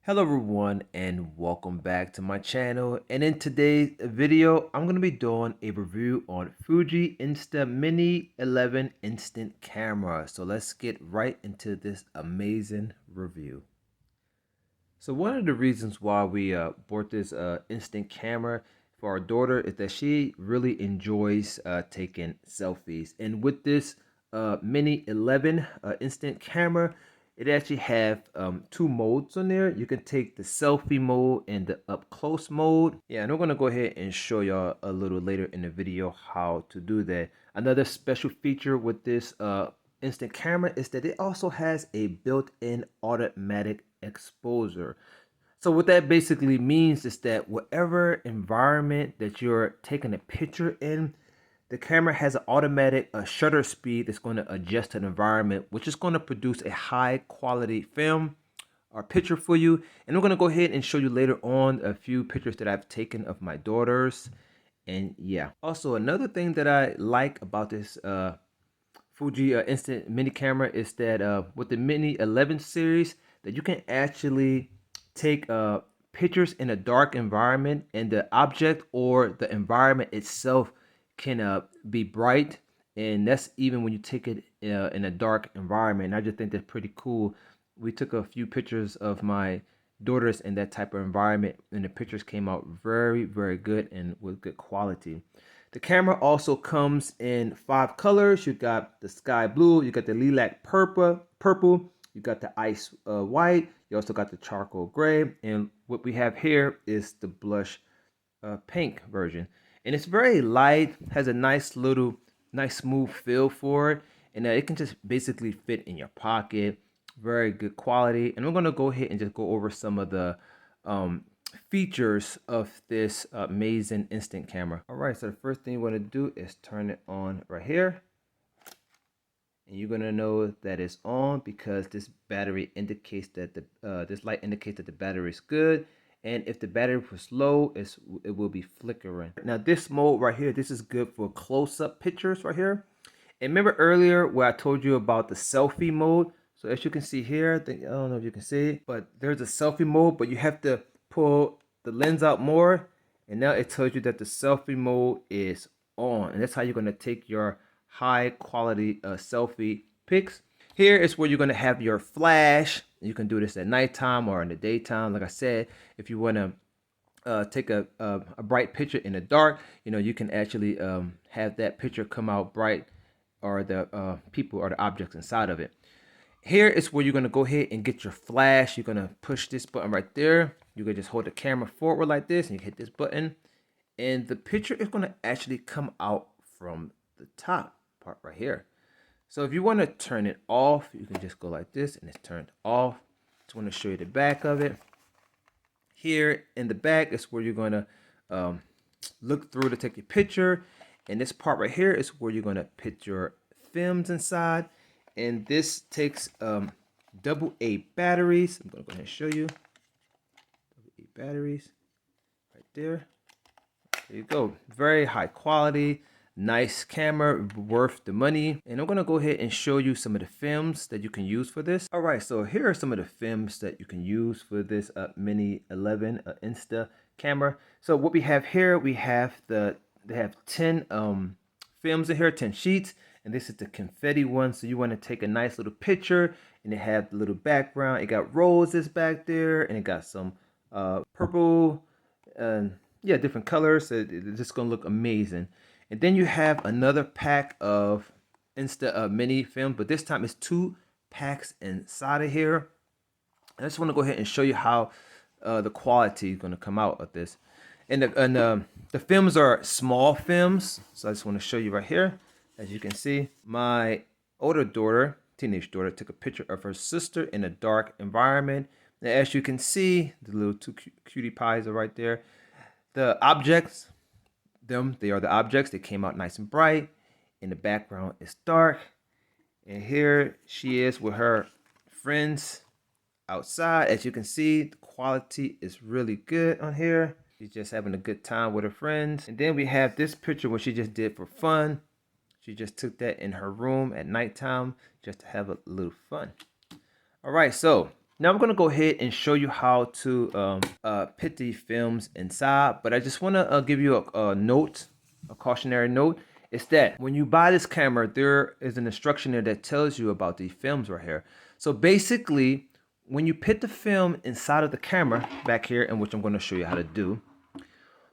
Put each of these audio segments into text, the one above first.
Hello everyone and welcome back to my channel, and in today's video I'm going to be doing a review on Fuji Mini 11 instant camera. So let's get right into this amazing review. So one of the reasons why we bought this instant camera for our daughter is that she really enjoys taking selfies, and with this Mini 11 instant camera, it actually have two modes on there. You can take the selfie mode and the up close mode. Yeah, and I'm gonna go ahead and show y'all a little later in the video how to do that. Another special feature with this instant camera is that it also has a built-in automatic exposure. So what that basically means is that whatever environment that you're taking a picture in, the camera has an automatic shutter speed that's going to adjust to the environment, which is going to produce a high quality film or picture for you. And I'm going to go ahead and show you later on a few pictures that I've taken of my daughters. And yeah, also another thing that I like about this Fuji instant mini camera is that with the Mini 11 series, that you can actually take pictures in a dark environment, and the object or the environment itself can be bright, and that's even when you take it in a dark environment. And I just think that's pretty cool. We took a few pictures of my daughters in that type of environment, and the pictures came out very good and with good quality. The camera also comes in 5 colors. You got the sky blue, you got the lilac purple, you got the ice white, you also got the charcoal gray, and what we have here is the blush pink version. And it's very light, has a nice smooth feel for it, and it can just basically fit in your pocket. Very good quality. And we're gonna go ahead and just go over some of the features of this amazing instant camera. All right, so the first thing you want to do is turn it on right here, and you're gonna know that it's on because this battery indicates that this light indicates that the battery is good. And if the battery was low, it will be flickering. Now this mode right here, this is good for close-up pictures right here. And remember earlier where I told you about the selfie mode? So as you can see here, I don't know if you can see, but there's a selfie mode, but you have to pull the lens out more, and now it tells you that the selfie mode is on, and that's how you're going to take your high quality selfie pics. Here is where you're going to have your flash. You can do this at nighttime or in the daytime. Like I said, if you want to take a bright picture in the dark, you can actually have that picture come out bright, or the people or the objects inside of it. Here is where you're going to go ahead and get your flash. You're going to push this button right there. You can just hold the camera forward like this, and you hit this button, and the picture is going to actually come out from the top part right here. So if you want to turn it off, you can just go like this, and it's turned off. Just want to show you the back of it. Here in the back is where you're going to look through to take your picture, and this part right here is where you're going to put your films inside. And this takes AA batteries. I'm going to go ahead and show you. AA batteries right there. There you go. Very high quality, nice camera, worth the money. And I'm going to go ahead and show you some of the films that you can use for this. All right, so here are some of the films that you can use for this Mini 11 Insta camera. So what we have here, they have 10 films in here, 10 sheets. And this is the confetti one. So you want to take a nice little picture, and it have the little background. It got roses back there, and it got some purple, and yeah, different colors. So it's just gonna look amazing. And then you have another pack of Insta mini film, but this time it's 2 packs inside of here. I just want to go ahead and show you how the quality is going to come out of this. And the films are small films, so I just want to show you right here. As you can see, my older daughter, teenage daughter, took a picture of her sister in a dark environment. And as you can see, the little 2 cutie pies are right there. The objects, they are the objects. They came out nice and bright. In the background, it's dark. And here she is with her friends outside. As you can see, the quality is really good on here. She's just having a good time with her friends. And then we have this picture where she just did for fun. She just took that in her room at nighttime just to have a little fun. All right, so Now I'm gonna go ahead and show you how to put the films inside, but I just wanna give you a note, a cautionary note. It's that when you buy this camera, there is an instruction there that tells you about the films right here. So basically, when you put the film inside of the camera back here, and which I'm gonna show you how to do,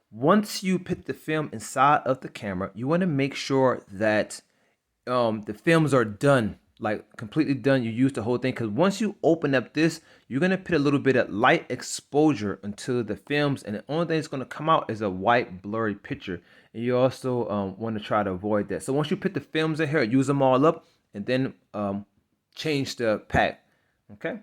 once you put the film inside of the camera, you wanna make sure that the films are done, like completely done. You use the whole thing, because once you open up this, you're gonna put a little bit of light exposure into the films, and the only thing that's gonna come out is a white blurry picture. And you also want to try to avoid that. So once you put the films in here, use them all up, and then change the pack. Okay.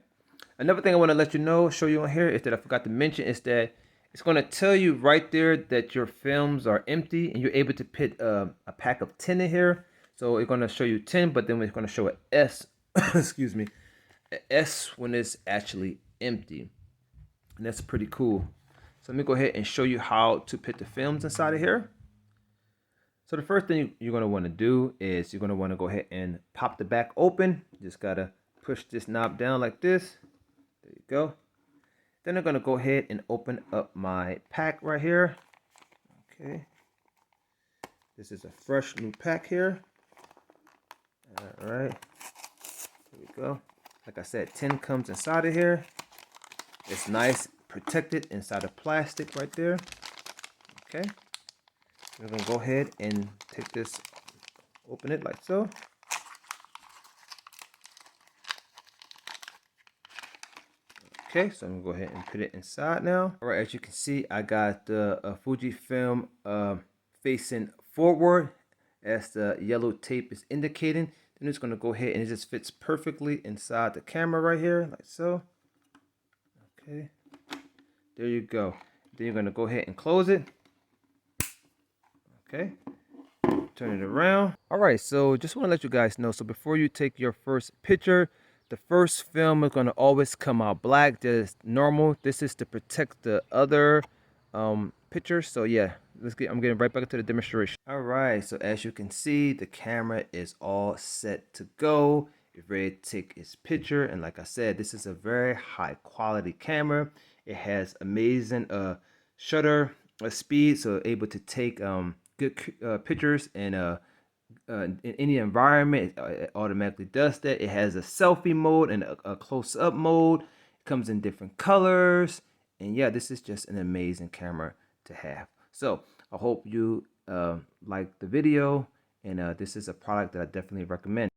Another thing I want to let you know, show you on here, is that I forgot to mention, is that it's going to tell you right there that your films are empty, and you're able to put a pack of 10 in here. So it's going to show you 10, but then it's going to show an S, excuse me, an S when it's actually empty. And that's pretty cool. So let me go ahead and show you how to put the films inside of here. So the first thing you're going to want to do is you're going to want to go ahead and pop the back open. You just got to push this knob down like this. There you go. Then I'm going to go ahead and open up my pack right here. Okay. This is a fresh new pack here. All right. There we go. Like I said, 10 comes inside of here. It's nice, protected inside of plastic right there. Okay. We're going to go ahead and take this, open it like so. Okay, so I'm going to go ahead and put it inside now. All right, as you can see, I got the Fujifilm facing forward as the yellow tape is indicating. Then it's going to go ahead and it just fits perfectly inside the camera right here, like so. Okay, there you go. Then you're going to go ahead and close it. Okay, turn it around. All right, so just want to let you guys know, so before you take your first picture, the first film is going to always come out black. That's normal. This is to protect the other pictures. So yeah, I'm getting right back to the demonstration. All right, so as you can see, the camera is all set to go. It's ready to take its picture, and like I said, this is a very high quality camera. It has amazing shutter speed, so able to take good pictures and in any environment. It automatically does that. It has a selfie mode and a close-up mode. It comes in different colors, and yeah, this is just an amazing camera to have. So I hope you like the video, and this is a product that I definitely recommend.